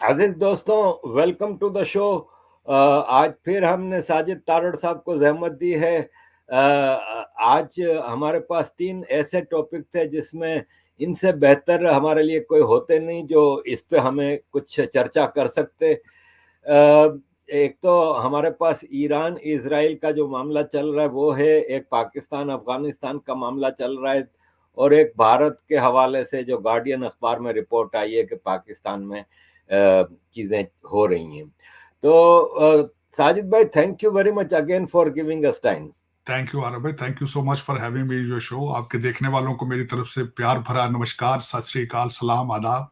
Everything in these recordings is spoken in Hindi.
अजीज दोस्तों, वेलकम टू द शो। आज फिर हमने साजिद तारड़ साहब को जहमत दी है। आज हमारे पास तीन ऐसे टॉपिक थे जिसमें इनसे बेहतर हमारे लिए कोई होते नहीं जो इस पे हमें कुछ चर्चा कर सकते। एक तो हमारे पास ईरान इजराइल का जो मामला चल रहा है वो है, एक पाकिस्तान अफगानिस्तान का मामला चल रहा है, और एक भारत के हवाले से जो गार्डियन अखबार में रिपोर्ट आई है कि पाकिस्तान में चीजें हो रही हैं। तो साजिद भाई, thank you very much again for giving us time. Thank you Arab भाई, thank you so much for having me your show. आपके देखने वालों को मेरी तरफ से प्यार भरा नमस्कार, सत श्री अकाल, सलाम, आदाब।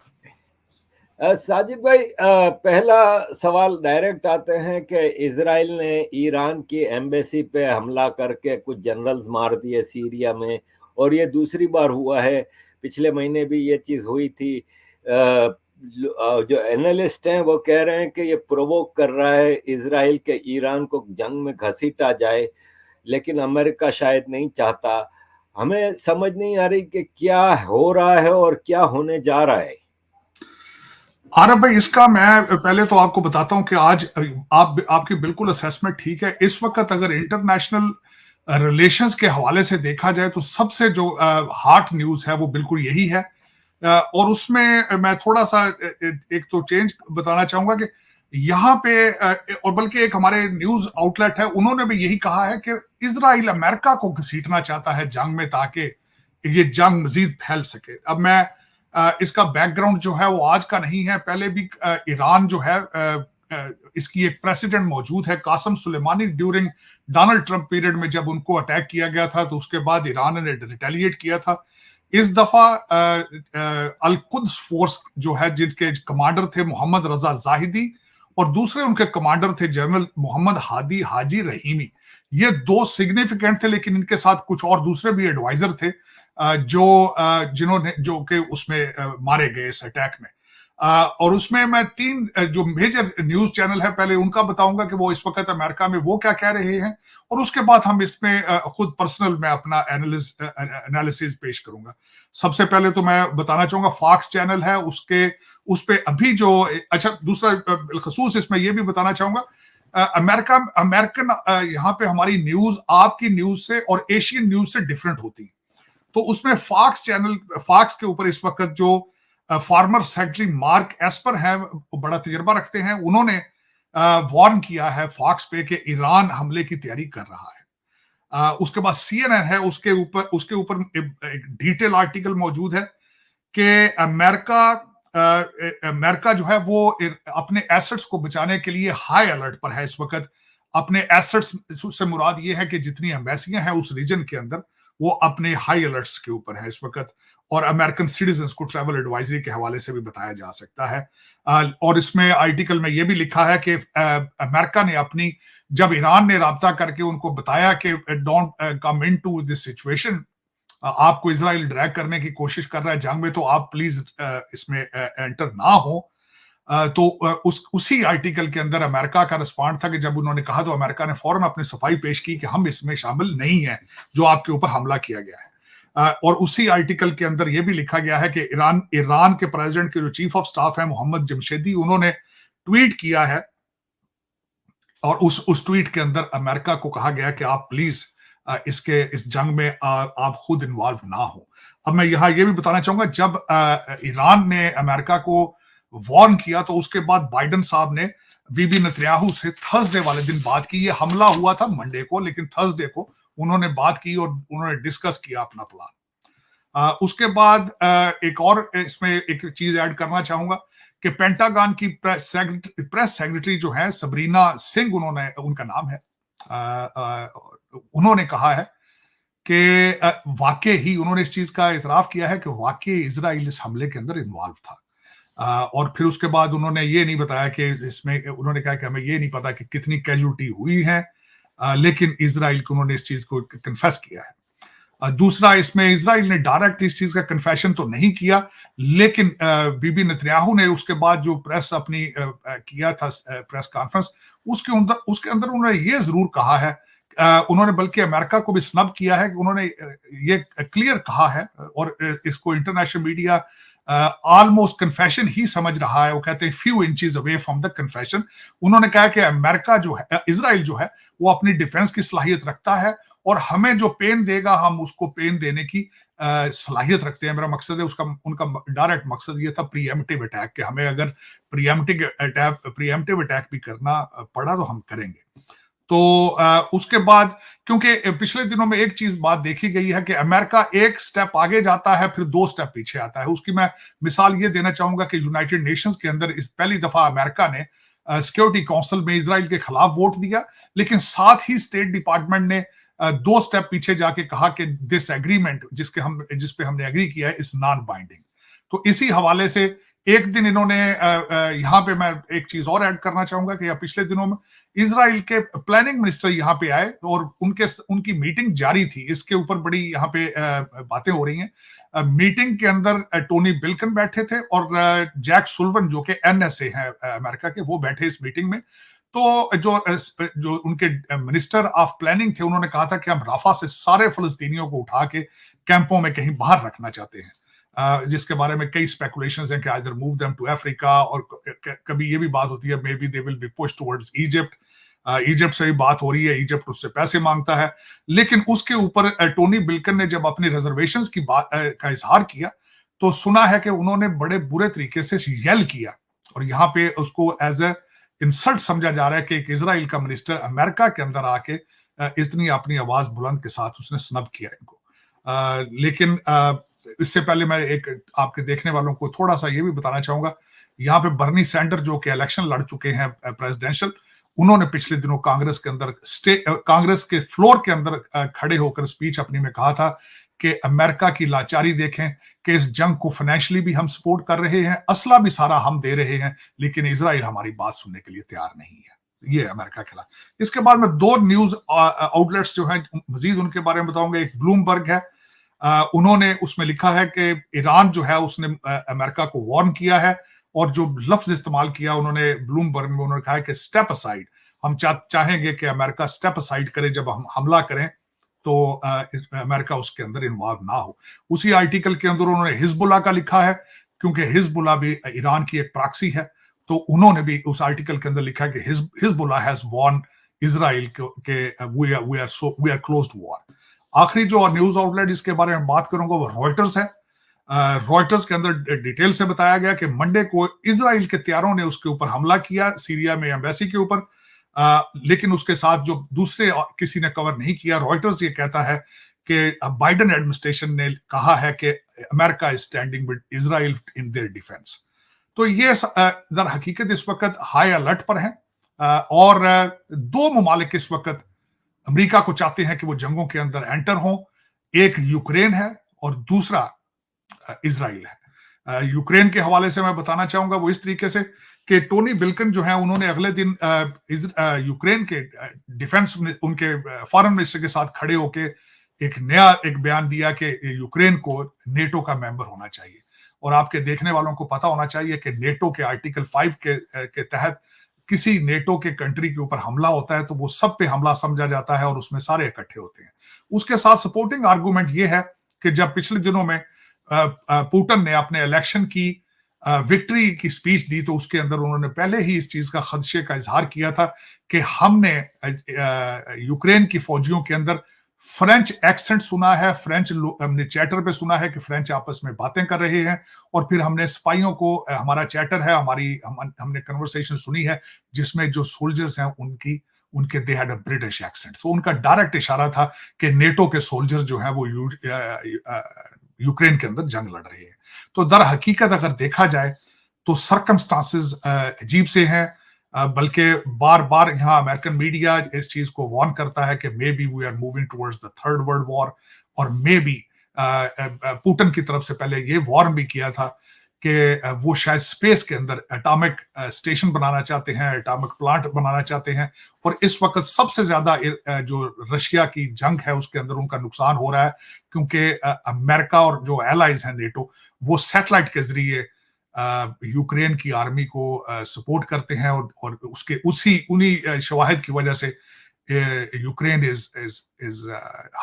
साजिद भाई, पहला सवाल डायरेक्ट आते हैं कि इजराइल ने ईरान की एम्बेसी पे हमला करके कुछ जनरल्स मार दिए सीरिया में, और ये दूसरी बार हुआ है। पिछले महीने भी ये चीज हुई थी। जो एनालिस्ट हैं वो कह रहे हैं कि ये प्रोवोक कर रहा है इजराइल के ईरान को जंग में घसीटा जाए, लेकिन अमेरिका शायद नहीं चाहता। हमें समझ नहीं आ रही कि क्या हो रहा है और क्या होने जा रहा है। आरब भाई, इसका मैं पहले तो आपको बताता हूं कि आज आपकी बिल्कुल असेसमेंट ठीक है। इस वक्त अगर इंटरनेशनल रिलेशंस के हवाले से देखा जाए तो सबसे जो हॉट न्यूज है वो बिल्कुल यही है। और उसमें मैं थोड़ा सा एक तो चेंज बताना चाहूंगा कि यहाँ पे और बल्कि एक हमारे न्यूज आउटलेट है, उन्होंने भी यही कहा है कि इजराइल अमेरिका को घसीटना चाहता है जंग में ताकि ये जंग मजीद फैल सके। अब मैं इसका बैकग्राउंड जो है वो आज का नहीं है, पहले भी ईरान जो है इसकी एक प्रेसिडेंट मौजूद है, Qasem Soleimani. During Donald Trump period में जब उनको अटैक किया गया था तो उसके बाद ईरान ने रिटेलिएट किया था। इस दफा अल कुद्स फोर्स जो है, जिनके कमांडर थे मोहम्मद रजा जाहिदी और दूसरे उनके कमांडर थे जनरल मोहम्मद हादी हाजी रहीमी। ये दो सिग्निफिकेंट थे, लेकिन इनके साथ कुछ और दूसरे भी एडवाइजर थे जो कि उसमें मारे गए इस अटैक में। और उसमें मैं तीन जो मेजर न्यूज चैनल है पहले उनका बताऊंगा कि वो इस वक्त अमेरिका में वो क्या कह रहे हैं, और उसके बाद हम इसमें खुद पर्सनल मैं अपना एनालिसिस पेश करूंगा। सबसे पहले तो मैं बताना चाहूंगा फॉक्स चैनल है, उस पे अभी जो अच्छा, दूसरा बिलखसूस इसमें यह भी बताना चाहूंगा, अमेरिकन यहाँ पे हमारी न्यूज आपकी न्यूज से और एशियन न्यूज से डिफरेंट होती है। तो उसमें फॉक्स के ऊपर इस वक्त जो फॉर्मर सेक्रेटरी मार्क एस्पर है, बड़ा तजर्बा रखते हैं, उन्होंने वार्न किया है फॉक्स पे कि ईरान हमले की तैयारी कर रहा है। उसके बाद CNN है, उसके ऊपर एक डिटेल आर्टिकल मौजूद है कि अमेरिका जो है वो अपने एसेट्स को बचाने के लिए हाई अलर्ट पर है इस वक्त। अपने एसेट्स से मुराद ये है कि जितनी एम्बेसियां हैं उस रीजन के अंदर वो अपने हाई अलर्ट्स के ऊपर है इस वक्त, और अमेरिकन सिटीजन्स को ट्रैवल एडवाइजरी के हवाले से भी बताया जा सकता है। और इसमें आर्टिकल में यह भी लिखा है कि अमेरिका ने जब ईरान ने राब्ता करके उनको बताया कि don't come into this situation, आपको इजराइल ड्रैग करने की कोशिश कर रहा है जंग में, तो आप प्लीज इसमें एंटर ना हो। तो उसी आर्टिकल के अंदर अमेरिका का रिस्पॉन्ड था कि जब उन्होंने कहा तो अमेरिका ने फौरन अपनी सफाई पेश की कि हम इसमें शामिल नहीं है जो आपके ऊपर हमला किया गया है। और उसी आर्टिकल के अंदर यह भी लिखा गया है कि ईरान के प्रेसिडेंट के जो चीफ ऑफ स्टाफ है मोहम्मद जमशेदी, उन्होंने ट्वीट किया है, और उस ट्वीट के अंदर अमेरिका को कहा गया कि आप प्लीज इस जंग में आप खुद इन्वॉल्व ना हो। अब मैं यहां यह भी बताना चाहूंगा, जब ईरान ने अमेरिका को वार्न किया तो उसके बाद बाइडेन साहब ने बीबी नेतन्याहू से थर्सडे वाले दिन बात की। ये हमला हुआ था मंडे को, लेकिन थर्सडे को उन्होंने बात की और उन्होंने डिस्कस किया अपना प्लान। उसके बाद एक और इसमें एक चीज ऐड करना चाहूंगा कि पेंटागन की प्रेस सेक्रेटरी जो है सबरीना सिंह, उनका नाम है, उन्होंने कहा है कि वाकई ही उन्होंने इस चीज का इतराफ किया है कि वाकई इजराइल इस हमले के अंदर इन्वॉल्व था। और फिर उसके बाद उन्होंने ये नहीं बताया कि इसमें, उन्होंने कहा कि हमें ये नहीं पता कि कितनी कैजुअल्टी हुई है, लेकिन इजराइल को उन्होंने इस चीज को कन्फेस किया है। दूसरा, इसमें इजराइल ने डायरेक्ट इस चीज का कन्फेशन तो नहीं किया, लेकिन बीबी नेतन्याहू ने उसके बाद जो प्रेस अपनी किया था प्रेस कॉन्फ्रेंस, उसके अंदर उन्होंने ये जरूर कहा है, उन्होंने बल्कि अमेरिका को भी स्नब किया है कि उन्होंने ये क्लियर कहा है, और इसको इंटरनेशनल मीडिया ऑलमोस्ट कन्फेशन ही समझ रहा है। वो कहते हैं few inches away from the confession. उन्होंने कहा कि अमेरिका जो है, इजराइल जो है, वो अपनी डिफेंस की सलाहियत रखता है और हमें जो पेन देगा हम उसको पेन देने की सलाहियत रखते हैं। मेरा मकसद है, उसका उनका डायरेक्ट मकसद ये था प्रीएम्प्टिव अटैक, कि हमें अगर प्रीएम्प्टिव अटैक भी करना पड़ा तो हम करेंगे। तो उसके बाद, क्योंकि पिछले दिनों में एक चीज बात देखी गई है कि अमेरिका एक स्टेप आगे जाता है फिर 2 स्टेप पीछे आता है। उसकी मैं मिसाल ये देना चाहूंगा कि यूनाइटेड नेशंस के अंदर इस पहली दफा अमेरिका ने सिक्योरिटी काउंसिल में इजराइल के खिलाफ वोट दिया, लेकिन साथ ही स्टेट डिपार्टमेंट ने 2 स्टेप पीछे जाके कहा कि दिस एग्रीमेंट जिस पे हमने एग्री किया है इस नॉन बाइंडिंग। तो इसी हवाले से एक दिन इन्होंने यहां पे मैं एक चीज और ऐड करना चाहूंगा कि पिछले दिनों में इजराइल के प्लानिंग मिनिस्टर यहाँ पे आए और उनकी मीटिंग जारी थी। इसके ऊपर बड़ी यहाँ पे बातें हो रही हैं। मीटिंग के अंदर टोनी बिल्कन बैठे थे और जैक सुल्वन जो कि एनएसए हैं अमेरिका के, वो बैठे इस मीटिंग में। तो जो उनके मिनिस्टर ऑफ प्लानिंग थे, उन्होंने कहा था कि हम राफा से सारे फलस्तीनियों को उठा के कैंपों में कहीं बाहर रखना चाहते हैं, जिसके बारे में कई स्पेकुलेशंस हैं कि either move them to Africa, और कभी ये भी बात होती है maybe they will be push towards Egypt. Egypt से भी बात हो रही है, इजिप्ट उससे पैसे मांगता है। लेकिन उसके ऊपर टोनी बिल्कन ने जब अपनी रिजर्वेशंस की बात का इजहार किया तो सुना है कि उन्होंने बड़े बुरे तरीके से येल किया, और यहाँ पे उसको एज ए इंसल्ट समझा जा रहा है कि एक इजराइल का मिनिस्टर अमेरिका के अंदर आके इतनी अपनी आवाज बुलंद के साथ उसने स्नब किया इनको। लेकिन इससे पहले मैं एक आपके देखने वालों को थोड़ा सा ये भी बताना चाहूंगा, यहाँ पे बर्नी सैंडर जो कि इलेक्शन लड़ चुके हैं प्रेसिडेंशियल, उन्होंने पिछले दिनों कांग्रेस के फ्लोर के अंदर खड़े होकर स्पीच अपनी में कहा था कि अमेरिका की लाचारी देखें कि इस जंग को फाइनेंशियली भी हम सपोर्ट कर रहे हैं, असला भी सारा हम दे रहे हैं, लेकिन इजराइल हमारी बात सुनने के लिए तैयार नहीं है। ये अमेरिका के खिलाफ। इसके बाद में 2 न्यूज आउटलेट्स जो हैं मजीद उनके बारे में बताऊंगा। एक ब्लूमबर्ग है, उन्होंने उसमें लिखा है कि ईरान जो है उसने अमेरिका को वार्न किया है, और जो लफ्ज इस्तेमाल किया उन्होंने ब्लूमबर्ग में, उन्होंने कहा है कि स्टेप असाइड, हम चाहेंगे कि अमेरिका स्टेप असाइड करे जब हम हमला करें तो अमेरिका उसके अंदर इन्वॉल्व ना हो। उसी आर्टिकल के अंदर उन्होंने हिजबुल्लाह का लिखा है, क्योंकि हिजबुल्लाह भी ईरान की एक प्रॉक्सी है, तो उन्होंने भी उस आर्टिकल के अंदर लिखा कि हिजबुल्लाह हैज वार्न इजराइल के we are close to war. आखिरी जो न्यूज आउटलेट इसके बारे में बात करूंगा वो रॉयटर्स है। रॉयटर्स के अंदर डिटेल से बताया गया कि मंडे को इजराइल के तैयारों ने उसके ऊपर हमला किया, सीरिया में एम्बेसी के ऊपर, लेकिन उसके साथ जो दूसरे किसी ने कवर नहीं किया। रॉयटर्स ये कहता है कि बाइडेन एडमिनिस्ट्रेशन ने कहा है कि America is standing with Israel in their defence. तो ये दर हकीकत इस वक्त हाई अलर्ट पर है, और 2 मुमालिक इस वक्त अमेरिका को चाहते हैं कि वो जंगों के अंदर एंटर हों। एक यूक्रेन है और दूसरा इजराइल है। यूक्रेन के हवाले से मैं बताना चाहूंगा वो इस तरीके से कि टोनी बिल्कन जो है उन्होंने अगले दिन यूक्रेन के डिफेंस उनके फॉरेन मिनिस्टर के साथ खड़े होके एक बयान दिया कि यूक्रेन को नेटो का मेंबर होना चाहिए। और आपके देखने वालों को पता होना चाहिए कि नेटो के आर्टिकल 5 के तहत किसी नेटो के कंट्री के ऊपर हमला होता है तो वो सब पे हमला समझा जाता है और उसमें सारे इकट्ठे होते हैं। उसके साथ सपोर्टिंग आर्गुमेंट ये है कि जब पिछले दिनों में पुतिन ने अपने इलेक्शन की विक्ट्री की स्पीच दी तो उसके अंदर उन्होंने पहले ही इस चीज का खदशे का इजहार किया था कि हमने यूक्रेन की फौजियों के अंदर फ्रेंच एक्सेंट सुना है, फ्रेंच हमने चैटर पे सुना है कि फ्रेंच आपस में बातें कर रहे हैं, और फिर हमने सिपाहियों को, हमारा चैटर है, हमने कन्वर्सेशन सुनी है जिसमें जो सोल्जर्स हैं उनके they had a British accent. तो उनका डायरेक्ट इशारा था कि नेटो के सोल्जर्स जो हैं वो यूक्रेन के अंदर जंग लड़ रहे हैं। तो दर हकीकत अगर देखा जाए तो सर्कमस्टांसेस अजीब से हैं, बल्कि बार बार यहाँ अमेरिकन मीडिया इस चीज को वार्न करता है कि maybe we are moving towards the third world war, और मे बी पुतिन की तरफ से पहले ये वार्न भी किया था कि वो शायद स्पेस के अंदर एटॉमिक स्टेशन बनाना चाहते हैं, एटॉमिक प्लांट बनाना चाहते हैं। और इस वक्त सबसे ज्यादा जो रशिया की जंग है उसके अंदर उनका नुकसान हो रहा है, क्योंकि अमेरिका और जो एलाइज हैं नेटो, वो सैटेलाइट के जरिए यूक्रेन की आर्मी को सपोर्ट करते हैं, और उसके उन्हीं शवाहिद की वजह से यूक्रेन इज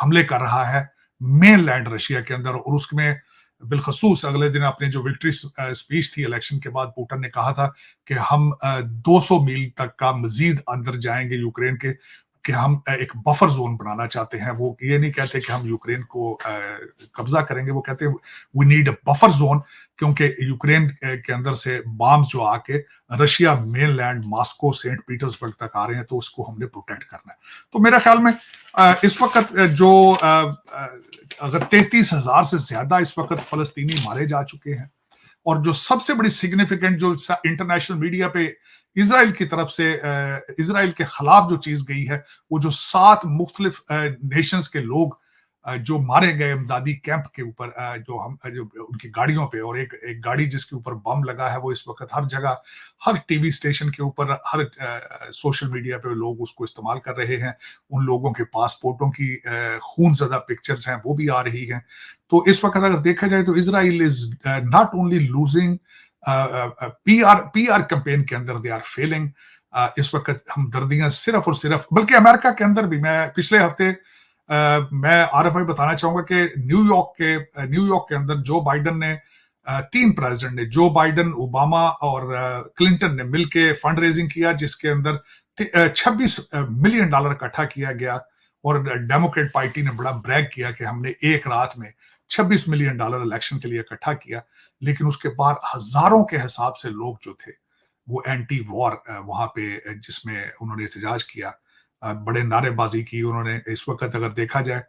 हमले कर रहा है मेन लैंड रशिया के अंदर। और उसमें बिलखसूस अगले दिन अपने जो विक्ट्री स्पीच थी इलेक्शन के बाद, पुतिन ने कहा था कि हम 200 मील तक का मजीद अंदर जाएंगे यूक्रेन के, कि हम एक बफर जोन बनाना चाहते हैं। वो ये नहीं कहते कि हम यूक्रेन को कब्जा करेंगे, वो कहते हैं we need a buffer zone, क्योंकि यूक्रेन के अंदर से बॉम्ब जो आके Russia mainland, Moscow, Saint Petersburg तक आ रहे हैं, तो उसको हमने प्रोटेक्ट करना है। तो मेरे ख्याल में इस वक्त जो अगर 33,000 से ज्यादा इस वक्त फलस्तीनी मारे जा चुके हैं, और जो सबसे बड़ी सिग्निफिकेंट जो इंटरनेशनल मीडिया पे इसराइल की तरफ से इसराइल के खिलाफ जो चीज गई है, वो जो 7 मुख्तलिफ नेशंस के लोग जो मारे गए इमदादी कैंप के ऊपर, जो उनकी गाड़ियों पे, और एक गाड़ी जिसके ऊपर बम लगा है, वो इस वक्त हर जगह, हर टीवी स्टेशन के ऊपर, हर सोशल मीडिया पे लोग उसको इस्तेमाल कर रहे हैं। उन लोगों के पासपोर्टों की खून ज़दा पिक्चर्स हैं, वो भी आ रही हैं। तो इस वक्त अगर देखा जाए तो Israel is not only losing PR campaign के अंदर, दे आर फेलिंग। इस वक्त हम दर्दियां सिर्फ और सिर्फ, बल्कि अमेरिका के अंदर भी, मैं पिछले हफ्ते मैं आरएफ भाई बताना चाहूंगा कि न्यूयॉर्क के अंदर जो बाइडन ने 3 प्रेसिडेंट ने, जो बाइडन, ओबामा और क्लिंटन ने मिलके फंड रेजिंग किया, जिसके अंदर $26 मिलियन इकट्ठा किया गया, और डेमोक्रेट पार्टी ने बड़ा ब्रैग किया कि हमने एक रात में $26 मिलियन इलेक्शन के लिए इकट्ठा किया। लेकिन उसके बाद हजारों के हिसाब से लोग जो थे वो एंटी वॉर वहां पे, जिसमें उन्होंने एहतजाज किया, बड़े नारेबाजी की उन्होंने। इस वक्त अगर देखा जाए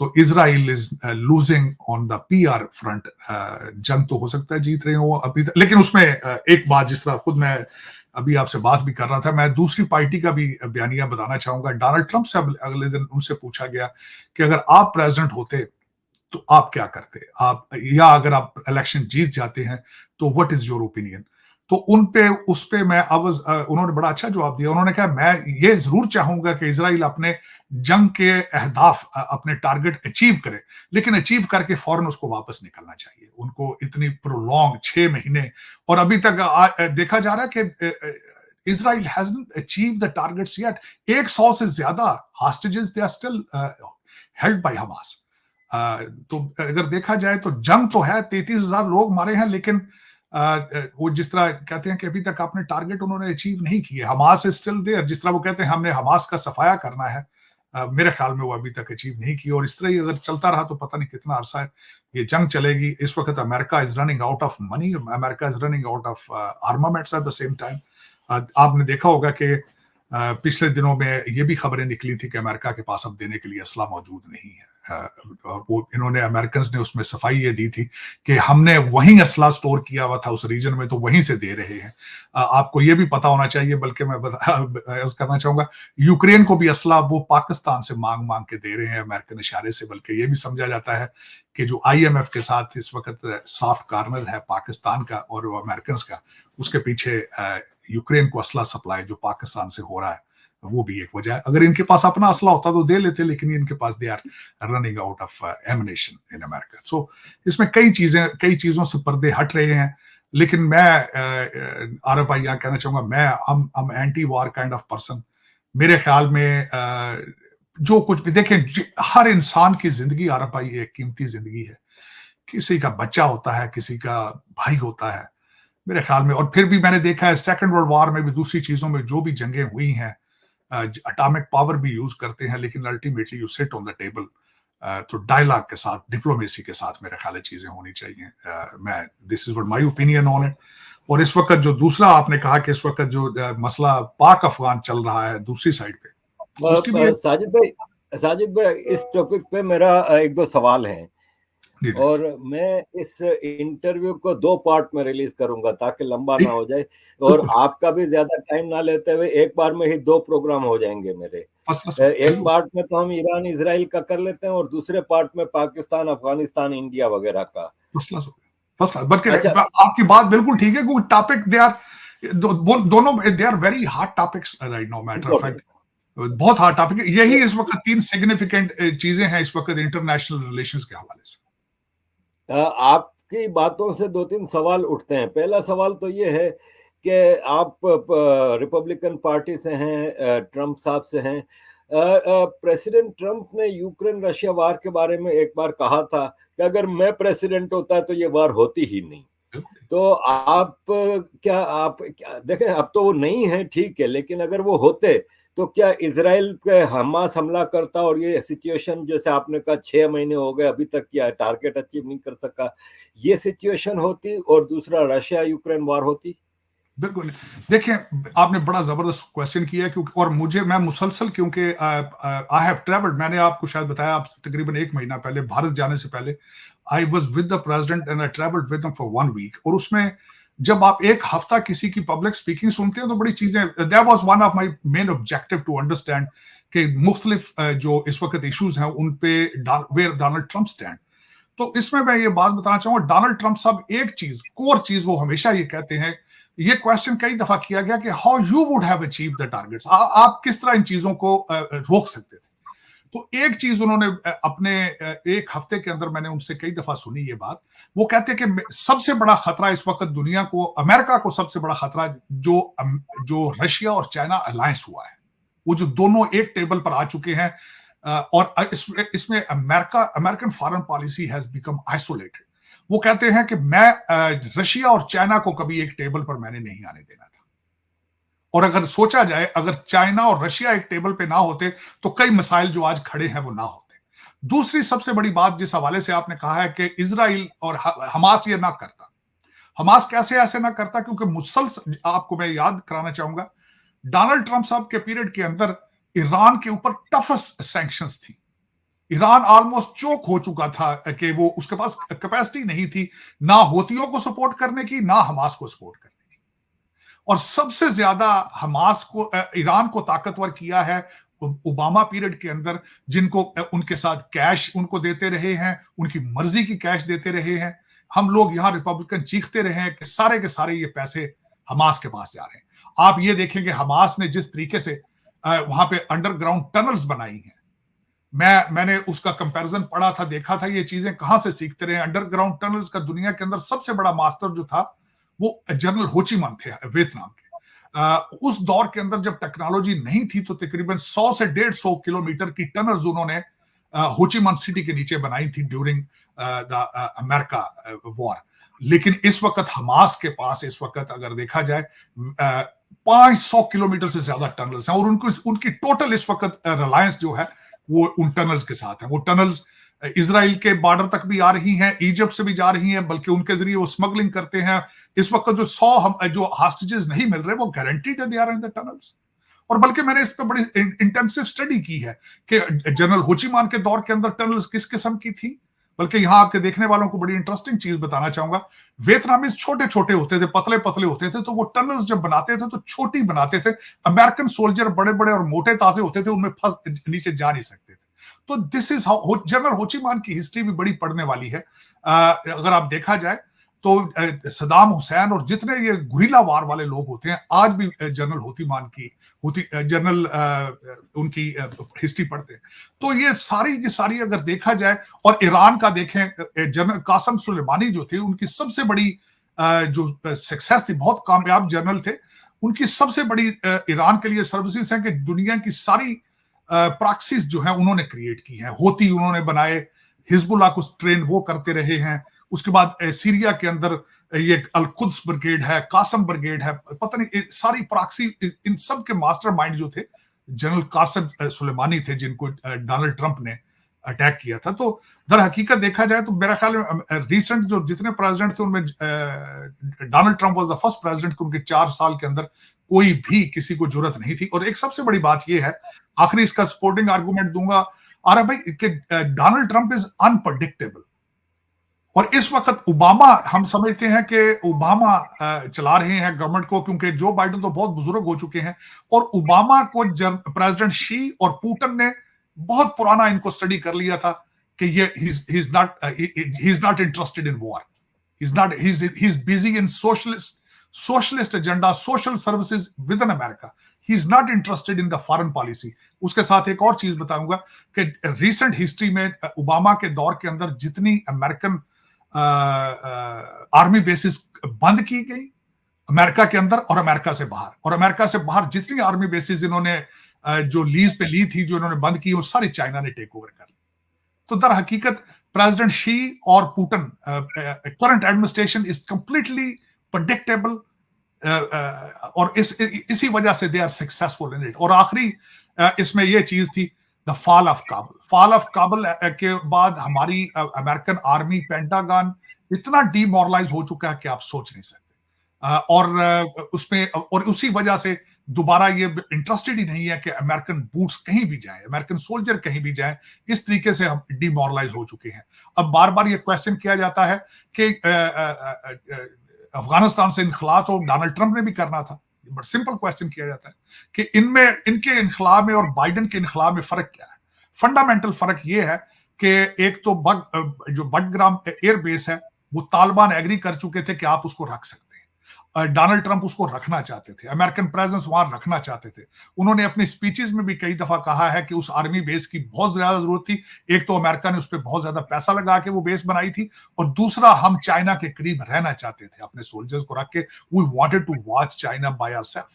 तो Israel is losing on the PR front. जंग तो हो सकता है जीत रहे हो अभी, लेकिन उसमें एक बात, जिस तरह खुद मैं अभी आपसे बात भी कर रहा था, मैं दूसरी पार्टी का भी बयानिया बताना चाहूंगा। डोनाल्ड ट्रंप से अगले दिन उनसे पूछा गया कि अगर आप प्रेसिडेंट होते तो आप क्या करते, आप, या अगर आप इलेक्शन जीत जाते हैं तो व्हाट इज योर ओपिनियन। तो उन पे, उस पे मैं उन्होंने बड़ा अच्छा जवाब दिया। उन्होंने कहा मैं ये जरूर चाहूंगा कि इसराइल अपने जंग के अहदाफ, अपने टारगेट अचीव करे, लेकिन अचीव करके फौरन उसको वापस निकलना चाहिए। उनको इतनी प्रोलॉन्ग 6 महीने, और अभी तक देखा जा रहा है कि Israel hasn't achieve the targets yet. 100 से ज्यादा hostages they are still held by Hamas. तो अगर देखा जाए तो जंग तो है, 33,000 लोग मारे हैं, लेकिन वो जिस तरह कहते हैं कि अभी तक आपने टारगेट उन्होंने अचीव नहीं किए। हमास इज स्टिल देयर, जिस तरह वो कहते हैं हमने हमास का सफाया करना है, मेरे ख्याल में वो अभी तक अचीव नहीं किए। और इस तरह ही अगर चलता रहा तो पता नहीं कितना अरसा है ये जंग चलेगी। इस वक्त America is running out of money, America is running out of armaments at the same time. आपने देखा होगा कि पिछले दिनों में ये भी खबरें निकली थी कि अमेरिका के पास अब देने के लिए असला मौजूद नहीं है। वो इन्होंने, अमेरिकन ने उसमें सफाई ये दी थी कि हमने वहीं असला स्टोर किया हुआ था उस रीजन में, तो वहीं से दे रहे हैं। आपको ये भी पता होना चाहिए, बल्कि मैं करना चाहूंगा, यूक्रेन को भी असला वो पाकिस्तान से मांग मांग के दे रहे हैं अमेरिकन इशारे से। बल्कि ये भी समझा जाता है कि जो IMF के साथ इस वक्त सॉफ्ट कॉर्नर है पाकिस्तान का और अमेरिकन का, उसके पीछे यूक्रेन को असला सप्लाई जो पाकिस्तान से हो रहा है, वो भी एक वजह है। अगर इनके पास अपना असला होता तो दे लेते, लेकिन इनके पास they are running out of ammunition in America. So इसमें कई चीजों से पर्दे हट रहे हैं। लेकिन मैं आरफ भाई यहाँ कहना चाहूंगा, मैं anti war kind of person. मेरे ख्याल में जो कुछ भी देखें, हर इंसान की जिंदगी आरफ भाई एक कीमती जिंदगी है। किसी का बच्चा होता है, किसी का भाई होता है, मेरे ख्याल में। और फिर भी मैंने देखा है सेकेंड वर्ल्ड वॉर में भी, दूसरी चीजों में जो भी जंगें हुई हैं, एटॉमिक पावर भी यूज करते हैं, लेकिन ultimately you sit on the table. तो डायलॉग के साथ, डिप्लोमेसी के साथ मेरे ख्याल चीजें होनी चाहिए। मैं, this is what my opinion on it. और इस वक्त जो दूसरा आपने कहा कि इस वक्त जो मसला पाक अफगान चल रहा है दूसरी साइड पे, उसकी भी साजिद भाई इस टॉपिक पे मेरा 1-2 सवाल हैं, और मैं इस इंटरव्यू को 2 पार्ट में रिलीज करूंगा ताकि लंबा ना हो जाए, और आपका भी ज्यादा टाइम ना लेते हुए एक बार में ही 2 प्रोग्राम हो जाएंगे मेरे। एक पार्ट में तो हम ईरान इजराइल का कर लेते हैं, और दूसरे पार्ट में पाकिस्तान, अफगानिस्तान, इंडिया वगैरह का। बल्कि आपकी बात बिल्कुल ठीक है, क्योंकि टॉपिक दे आर दोनों, they are very hard topics right now. Matter of fact बहुत हार्ड टॉपिक है। यही इस वक्त 3 सिग्निफिकेंट चीजें हैं इस वक्त इंटरनेशनल रिलेशंस के हवाले से। आपकी बातों से 2-3 सवाल उठते हैं। पहला सवाल तो ये है कि आप रिपब्लिकन पार्टी से हैं, ट्रंप साहब से हैं। प्रेसिडेंट ट्रंप ने यूक्रेन रशिया वार के बारे में एक बार कहा था कि अगर मैं प्रेसिडेंट होता तो ये वार होती ही नहीं। तो आप क्या देखें, अब तो वो नहीं है, ठीक है, लेकिन अगर वो होते तो क्या इजराइल पे हमास हमला करता और ये सिचुएशन जैसे आपने कहा 6 महीने हो गए अभी तक क्या टारगेट अचीव नहीं कर सका, ये सिचुएशन होती और दूसरा रशिया यूक्रेन वार होती? बिल्कुल। देखिए, आपने बड़ा जबरदस्त क्वेश्चन किया, क्योंकि और मैं मुसलसल, क्योंकि आई हैव ट्रेवल्ड, मैंने आपको शायद बताया, आप तकरीबन 1 महीना पहले भारत जाने से पहले I was with the president and I travelled with him for 1 week. और उसमें जब आप एक हफ्ता किसी की पब्लिक स्पीकिंग सुनते हैं तो बड़ी चीजें, that was one of my main objective to understand कि मुख्तलिफ जो इस वक्त इश्यूज हैं उन पे वेयर डोनाल्ड ट्रंप स्टैंड। तो इसमें मैं ये बात बताना चाहूंगा, डोनाल्ड ट्रंप साहब एक चीज, कोर चीज वो हमेशा ये कहते हैं, ये क्वेश्चन कई दफा किया गया कि how you would have achieve the targets, आप किस तरह इन चीजों को रोक सकते थे। तो एक चीज उन्होंने अपने एक हफ्ते के अंदर, मैंने उनसे कई दफा सुनी ये बात, वो कहते हैं कि सबसे बड़ा खतरा इस वक्त दुनिया को, अमेरिका को सबसे बड़ा खतरा जो रशिया और चाइना अलायंस हुआ है, वो जो दोनों एक टेबल पर आ चुके हैं, और इसमें American foreign policy has become isolated. वो कहते हैं कि मैं रशिया और चाइना को कभी एक टेबल पर मैंने नहीं आने देना था। और अगर सोचा जाए, अगर चाइना और रशिया एक टेबल पे ना होते तो कई मसाइल जो आज खड़े हैं वो ना होते। दूसरी सबसे बड़ी बात जिस हवाले से आपने कहा है कि इजराइल और हमास ये ना करता, हमास कैसे ऐसे ना करता, क्योंकि मुसलसल, आपको मैं याद कराना चाहूंगा, डोनाल्ड ट्रंप साहब के पीरियड के अंदर ईरान के ऊपर टफेस्ट सैंक्शंस थी। ईरान ऑलमोस्ट चोक हो चुका था कि वो, उसके पास कैपेसिटी नहीं थी ना होतियों को सपोर्ट करने की, ना हमास को सपोर्ट करने की। और सबसे ज्यादा हमास को, ईरान को ताकतवर किया है ओबामा पीरियड के अंदर, जिनको उनके साथ कैश उनको देते रहे हैं, उनकी मर्जी की कैश देते रहे हैं। हम लोग यहां रिपब्लिकन चीखते रहे हैं कि सारे के सारे ये पैसे हमास के पास जा रहे हैं। आप ये देखेंगे हमास ने जिस तरीके से वहां पे अंडरग्राउंड टनल्स बनाई हैं, मैंने उसका कंपैरिजन पढ़ा था, देखा था, ये चीजें कहां से सीखते रहे। अंडरग्राउंड टनल्स का दुनिया के अंदर सबसे बड़ा मास्टर जो था वो जनरल होचिमन थे, वियतनाम के। उस दौर के अंदर जब टेक्नोलॉजी नहीं थी तो तकरीबन 100 से 150 किलोमीटर की टनल्स उन्होंने होचिमन सिटी के नीचे बनाई थी ड्यूरिंग द अमेरिका वॉर। लेकिन इस वक्त हमास के पास, इस वक्त अगर देखा जाए, 500 किलोमीटर से ज्यादा टनल्स हैं, और उनकी टोटल इस वक्त रिलायंस जो है वो उन टनल्स के साथ है। वो टनल्स इजराइल के बॉर्डर तक भी आ रही हैं, इजिप्ट से भी जा रही हैं, बल्कि उनके जरिए वो स्मगलिंग करते हैं। इस वक्त जो 100 जो हॉस्टेजेस नहीं मिल रहे वो गारंटीड है, they are in the tunnels. और बल्कि मैंने इस पर बड़ी इंटेंसिव स्टडी की है कि जनरल होचिमान के दौर के अंदर टनल्स किस किस्म की थी। बल्कि यहां आपके देखने वालों को बड़ी इंटरेस्टिंग चीज बताना चाहूंगा, वियतनामीज छोटे छोटे होते थे, पतले पतले होते थे, तो वो टनल्स जब बनाते थे तो छोटी बनाते थे। अमेरिकन सोल्जर बड़े बड़े और मोटे ताजे होते थे, उनमें फंस नीचे जा नहीं सकते थे। तो दिस इज हाउ जनरल होचिमान की हिस्ट्री भी बड़ी पढ़ने वाली है। अगर आप देखा जाए तो सदाम हुसैन और जितने ये गुरिल्ला वार वाले लोग होते हैं, आज भी जनरल होतिमान की जनरल उनकी हिस्ट्री पढ़ते हैं। तो ये सारी अगर देखा जाए, और ईरान का देखें, जनरल कासम सुलेमानी जो थे, उनकी सबसे बड़ी जो सक्सेस थी, बहुत कामयाब जनरल थे। उनकी सबसे बड़ी ईरान के लिए सर्विसेज है कि दुनिया की सारी प्रॉक्सीज जो है उन्होंने क्रिएट की है। होती उन्होंने बनाए, हिजबुल्लाह को ट्रेन वो करते रहे हैं। उसके बाद सीरिया के अंदर ये अल कुद्स ब्रिगेड है, कासम ब्रिगेड है, पता नहीं सारी प्रॉक्सी, इन सब के मास्टरमाइंड जो थे जनरल कासम सुलेमानी थे, जिनको डोनाल्ड ट्रंप ने अटैक किया था। तो दर हकीकत देखा जाए तो मेरा ख्याल में रिसेंट जो जितने प्रेसिडेंट थे उनमें Donald Trump was the first president कि उनके 4 साल के अंदर कोई भी किसी को जरूरत नहीं थी। और एक सबसे बड़ी बात यह है, आखिरी इसका सपोर्टिंग आर्गुमेंट दूंगा, अरे भाई, कि डोनाल्ड ट्रंप इज अनप्रेडिक्टेबल। और इस वक्त ओबामा, हम समझते हैं कि ओबामा चला रहे हैं गवर्नमेंट को, क्योंकि जो बाइडेन तो बहुत बुजुर्ग हो चुके हैं, और ओबामा को प्रेसिडेंट शी और पुतिन ने बहुत पुराना इनको स्टडी कर लिया था कि ये he is not interested in war, he is busy in socialist agenda, social services with in America, he is not interested in the foreign policy. उसके साथ एक और चीज बताऊंगा कि रिसेंट हिस्ट्री में ओबामा के दौर के अंदर जितनी अमेरिकन आर्मी बेसिस बंद की गई अमेरिका के अंदर और अमेरिका से बाहर, और अमेरिका से बाहर जितनी आर्मी बेसिस इन्होंने जो लीज पे ली थी, जो इन्होंने बंद की, वो सारी चाइना ने टेक ओवर कर ली। तो दर हकीकत प्रेसिडेंट शी और Putin current administration is completely predictable, और इसी वजह से they are successful in it. और आखिरी इसमें यह चीज थी the fall of Kabul. Fall of Kabul के बाद हमारी अमेरिकन आर्मी, पेंटागन इतना डीमोरलाइज हो चुका है कि आप सोच नहीं सकते। और उसमें और उसी वजह से दोबारा ये इंटरेस्टेड ही नहीं है कि अमेरिकन बूट्स कहीं भी जाए, अमेरिकन सोल्जर कहीं भी जाए। इस तरीके से हम डीमोरलाइज हो चुके हैं। अब बार बार ये क्वेश्चन किया जाता है कि अफगानिस्तान से इनखला तो डोनाल्ड ट्रंप ने भी करना था। बट सिंपल क्वेश्चन किया जाता है कि इनमें, इनके इनखला में और बाइडेन के इनखला में फर्क क्या है? फंडामेंटल फर्क यह है कि एक तो जो बडग्राम एयरबेस है वो तालिबान एग्री कर चुके थे कि आप उसको रख सकते हैं। डोनाल्ड ट्रंप उसको रखना चाहते थे, अमेरिकन प्रेजेंस वहां रखना चाहते थे। उन्होंने अपनी स्पीचेस में भी कई दफा कहा है कि उस आर्मी बेस की बहुत ज्यादा जरूरत थी। एक तो अमेरिका ने उस पर बहुत ज्यादा पैसा लगा के वो बेस बनाई थी, और दूसरा हम चाइना के करीब रहना चाहते थे अपने सोल्जर्स को रख के। We wanted to watch China by ourselves.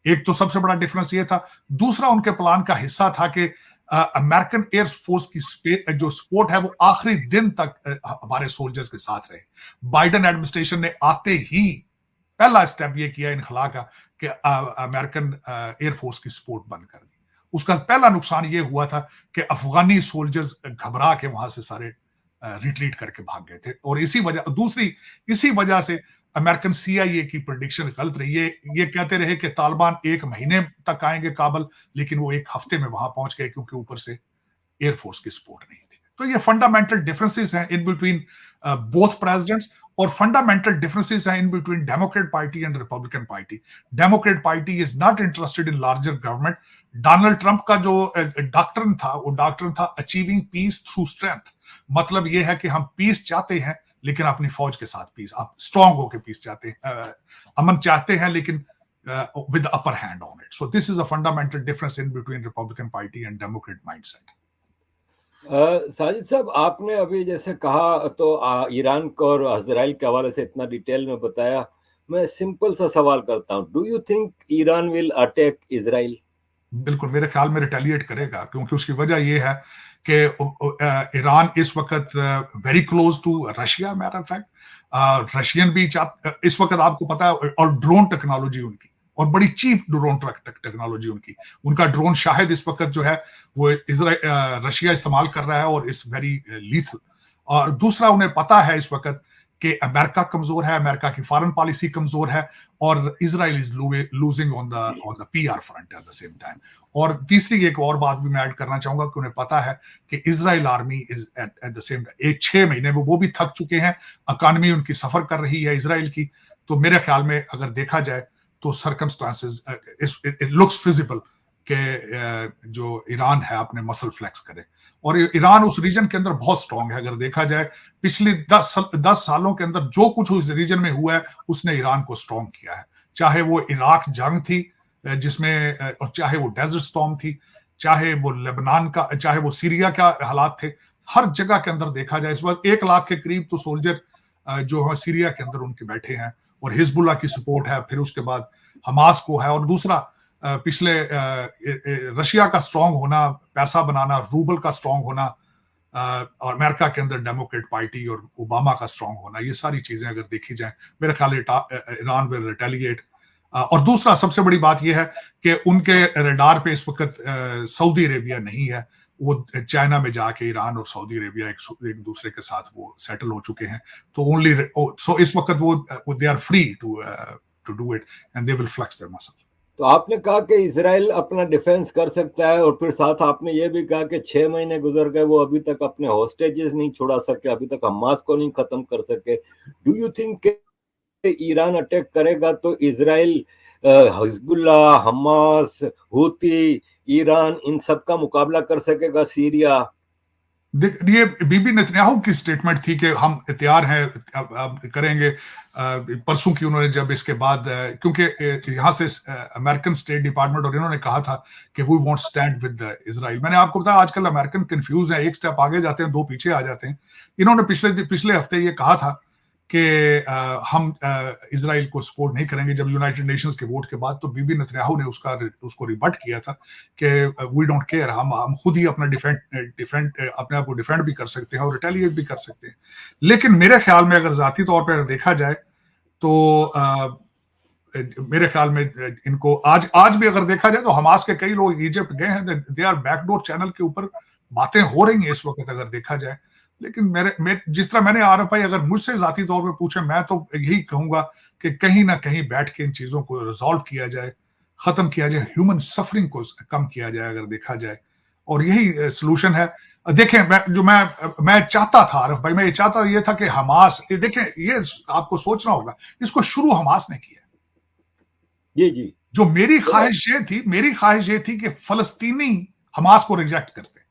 एक तो सबसे बड़ा डिफरेंस ये था। दूसरा, उनके प्लान का हिस्सा था कि अमेरिकन एयर फोर्स की जो सपोर्ट है वो आखिरी दिन तक हमारे सोल्जर्स के साथ रहे। बाइडेन एडमिनिस्ट्रेशन ने आते ही पहला स्टेप ये किया इनखला का कि अमेरिकन एयरफोर्स की सपोर्ट बंद कर दी। उसका पहला नुकसान ये हुआ था कि अफगानी सोल्जर्स घबरा के वहां से सारे रिट्रीट करके भाग गए थे। और इसी वजह से अमेरिकन CIA की प्रेडिक्शन गलत रही। ये कहते रहे कि तालिबान 1 महीने तक आएंगे काबुल, लेकिन वो 1 हफ्ते में वहां पहुंच गए क्योंकि ऊपर से एयरफोर्स की सपोर्ट नहीं थी। तो ये फंडामेंटल डिफरेंसेस हैं इन बिटवीन बोथ प्रेसिडेंट्स, और फंडामेंटल डिफरेंसेस हैं in between Democrat party and Republican party. Democrat party is not interested in larger government. Donald Trump का जो डॉक्ट्रिन था, वो डॉक्ट्रिन था अचीविंग पीस थ्रू स्ट्रेंथ। मतलब ये है कि हम पीस चाहते हैं लेकिन अपनी फौज के साथ पीस, आप स्ट्रांग होकर पीस चाहते हैं, अमन चाहते हैं लेकिन with the upper hand on it. So this is a fundamental difference in between Republican Party and Democrat mindset. Sajid साहब, आपने अभी जैसे कहा तो ईरान को और इजराइल के हवाले से इतना डिटेल में बताया। मैं सिंपल सा सवाल करता हूं, do you think Iran will attack Israel? बिल्कुल, मेरे ख्याल में रिटेलिएट करेगा, क्योंकि उसकी वजह यह है कि ईरान इस वक्त very close to Russia. Matter of fact Russian भी इस वक्त आपको पता है, और ड्रोन टेक्नोलॉजी उनकी, और बड़ी चीप ड्रोन टेक्नोलॉजी उनका ड्रोन शाहिद इस वक्त जो है वो रशिया इस्तेमाल कर रहा है, और इट्स वेरी लीथल। और दूसरा, उन्हें पता है इस वक्त कि अमेरिका कमजोर है, अमेरिका की फॉरेन पॉलिसी कमजोर है, और Israel is losing on the PR front at the same time. और तीसरी एक और बात भी मैं ऐड करना चाहूंगा कि उन्हें पता है कि Israel army is at the same time 6 महीने में वो भी थक चुके हैं, इकॉनमी उनकी सफर कर रही है इजराइल की। तो मेरे ख्याल में अगर देखा जाए तो सर्कमस्टांसेस इट लुक्स फिजिबल कि जो ईरान है अपने मसल फ्लेक्स करे। और ईरान उस रीजन के अंदर बहुत स्ट्रांग है। अगर देखा जाए पिछले 10 सालों के अंदर जो कुछ उस रीजन में हुआ है उसने ईरान को स्ट्रांग किया है। चाहे वो इराक जंग थी जिसमें, और चाहे वो डेजर्ट स्टॉर्म थी, चाहे वो लेबनान का, चाहे वो सीरिया का हालात थे, हर जगह के अंदर देखा जाए इस वक्त 1 लाख के करीब तो सोल्जर जो है सीरिया के अंदर उनके बैठे हैं, और हिजबुल्लाह की सपोर्ट है, फिर उसके बाद हमास को है। और दूसरा, पिछले रशिया का स्ट्रांग होना, पैसा बनाना, रूबल का स्ट्रांग होना, और अमेरिका के अंदर डेमोक्रेट पार्टी और ओबामा का स्ट्रांग होना, ये सारी चीजें अगर देखी जाए मेरे ख्याल ईरान विल रिटेलिएट। और दूसरा सबसे बड़ी बात यह है कि उनके रडार पे इस वक्त सऊदी अरेबिया नहीं है। वो चाइना में जाके ईरान और सऊदी अरेबिया एक दूसरे के साथ वो सेटल हो चुके हैं। तो ओनली सो इस वक्त वो they are free to do it and they will flex their muscle. तो आपने कहा कि इजराइल अपना डिफेंस कर सकता है, और फिर साथ आपने ये भी कहा कि 6 महीने गुजर गए, वो अभी तक अपने हॉस्टेजेस नहीं छुड़ा सके, अभी तक हमास को नहीं खत्म कर सके। Do you think Iran attack करेगा तो Israel Hezbollah, Hamas, Houthi, Iran इन सब का मुकाबला कर सकेगा? सीरिया? ये बीबी नेतन्याहू की स्टेटमेंट थी कि हम तैयार हैं, अब करेंगे। परसों की उन्होंने जब इसके बाद, क्योंकि यहाँ से अमेरिकन स्टेट डिपार्टमेंट और इन्होंने कहा था कि we won't stand with Israel. मैंने आपको बताया आजकल अमेरिकन कंफ्यूज है, एक स्टेप आगे जाते हैं, 2 पीछे आ जाते हैं। इन्होंने पिछले हफ्ते ये कहा था कि हम इजराइल को सपोर्ट नहीं करेंगे। जब यूनाइटेड नेशंस के वोट के बाद तो बीबी नेतन्याहू ने उसको रिबट किया था कि वी डोंट केयर, हम खुद ही अपना डिफेंड अपने आप को डिफेंड भी कर सकते हैं और रिटेलिएट भी कर सकते हैं। लेकिन मेरे ख्याल में अगर जाती तौर पर देखा जाए तो मेरे ख्याल में इनको आज भी अगर देखा जाए तो हमास के कई लोग इजिप्ट गए हैं, दे आर बैकडोर चैनल के ऊपर बातें हो रही हैं इस वक्त अगर देखा जाए। लेकिन मेरे जिस तरह मैंने आरएफआई अगर मुझसे जाती तौर पे पूछे, मैं तो यही कहूंगा कि कहीं ना कहीं बैठ के इन चीजों को रिजॉल्व किया जाए, खत्म किया जाए, ह्यूमन सफरिंग को कम किया जाए अगर देखा जाए, और यही सोल्यूशन है। देखें, मैं चाहता था आरफ भाई, मैं ये चाहता ये था कि हमास, देखें ये आपको सोचना होगा, इसको शुरू हमास ने किया। जी जो मेरी ख्वाहिश ये थी कि फलस्तीनी हमास को रिजेक्ट करते।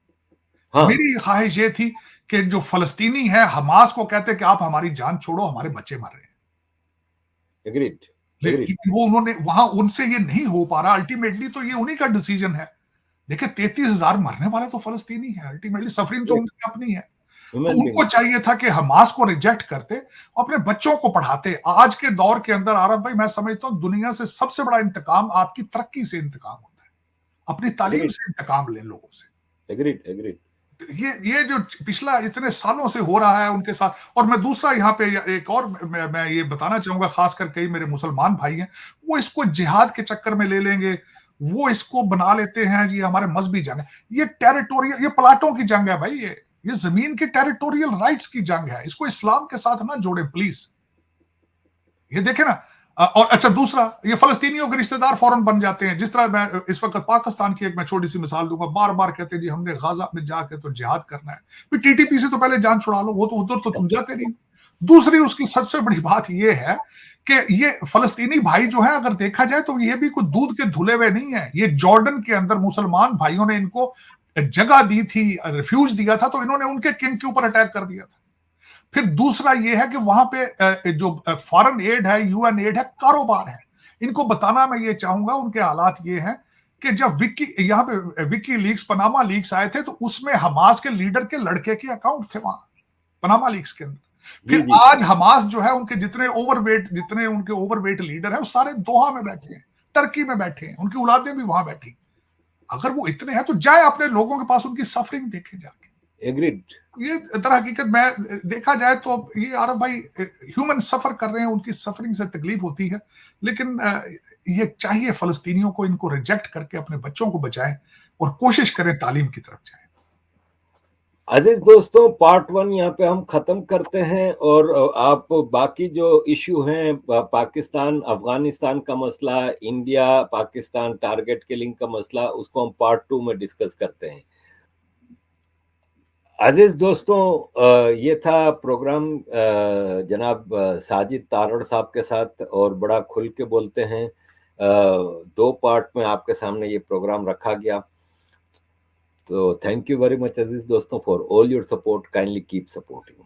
हाँ। मेरी ख्वाहिश ये थी कि जो फलस्तीनी है हमास को कहते कि आप हमारी जान छोड़ो, हमारे बच्चे मर रहे हैं। लेकिन वो उन्होंने वहां उनसे ये नहीं हो पा रहा। अल्टीमेटली तो ये उन्हीं का डिसीजन है। देखिए 33,000 मरने वाले तो फलस्तीनी है, अल्टीमेटली सफरिंग तो उनकी अपनी है। तो उनको चाहिए था कि हमास को रिजेक्ट करते, अपने बच्चों को पढ़ाते। आज के दौर के अंदर आरफ भाई मैं समझता हूं दुनिया से सबसे बड़ा इंतकाम आपकी तरक्की से इंतकाम होता है, अपनी तालीम से इंतकाम लें लोगों से। एग्रीड। ये जो पिछला इतने सालों से हो रहा है उनके साथ। और मैं दूसरा यहाँ पे एक और मैं ये बताना चाहूंगा, खासकर कई मेरे मुसलमान भाई हैं, वो इसको जिहाद के चक्कर में ले लेंगे, वो इसको बना लेते हैं जी हमारे मजहबी जंग है। ये टेरिटोरियल, ये प्लाटों की जंग है भाई, ये जमीन की टेरिटोरियल राइट्स की जंग है। इसको इस्लाम के साथ ना जोड़े प्लीज। ये देखे ना। और अच्छा दूसरा, ये फलस्तीनियों के रिश्तेदार फौरन बन जाते हैं। जिस तरह मैं इस वक्त पाकिस्तान की एक मैं छोटी सी मिसाल दूंगा, बार बार कहते हैं जी हमने गाजा में जाके तो जिहाद करना है। फिर टीटीपी से तो पहले जान छुड़ा लो, वो तो उधर तो तुम जाते नहीं। दूसरी उसकी सबसे बड़ी बात ये है कि ये फलस्तीनी भाई जो है अगर देखा जाए तो ये भी कोई दूध के धुले हुए नहीं है। ये जॉर्डन के अंदर मुसलमान भाइयों ने इनको जगह दी थी, रिफ्यूज दिया था, तो इन्होंने उनके किंग के ऊपर अटैक कर दिया था। फिर दूसरा ये है कि वहां पे जो फॉरेन एड है, यूएन एड है, कारोबार है। इनको बताना मैं ये चाहूंगा, उनके हालात ये हैं कि जब यहाँ पे विकी लीक्स, पनामा लीक्स आए थे, तो उसमें हमास के लीडर के लड़के के अकाउंट थे वहां पनामा लीक्स के अंदर। फिर आज हमास जो है उनके जितने उनके ओवरवेट लीडर है वो सारे दोहा में बैठे हैं, टर्की में बैठे हैं, उनकी औलादें भी वहां बैठी। अगर वो इतने हैं तो जाए अपने लोगों के पास, उनकी सफरिंग देखे जाके। एग्रीड। ये दर हकीकत में देखा जाए तो ये आरफ भाई ह्यूमन सफर कर रहे हैं, उनकी सफरिंग से तकलीफ होती है। लेकिन ये चाहिए फलस्तीनियों को इनको रिजेक्ट करके अपने बच्चों को बचाएं और कोशिश करें तालीम की तरफ जाएं। अजीज दोस्तों, पार्ट 1 यहाँ पे हम खत्म करते हैं, और आप बाकी जो इश्यू हैं, पाकिस्तान अफगानिस्तान का मसला, इंडिया पाकिस्तान टारगेट किलिंग का मसला, उसको हम पार्ट 2 में डिस्कस करते हैं। अजीज दोस्तों, ये था प्रोग्राम जनाब साजिद तारड़ साहब के साथ, और बड़ा खुल के बोलते हैं। 2 पार्ट में आपके सामने ये प्रोग्राम रखा गया। तो थैंक यू वेरी मच अजीज दोस्तों for all your support, kindly keep supporting.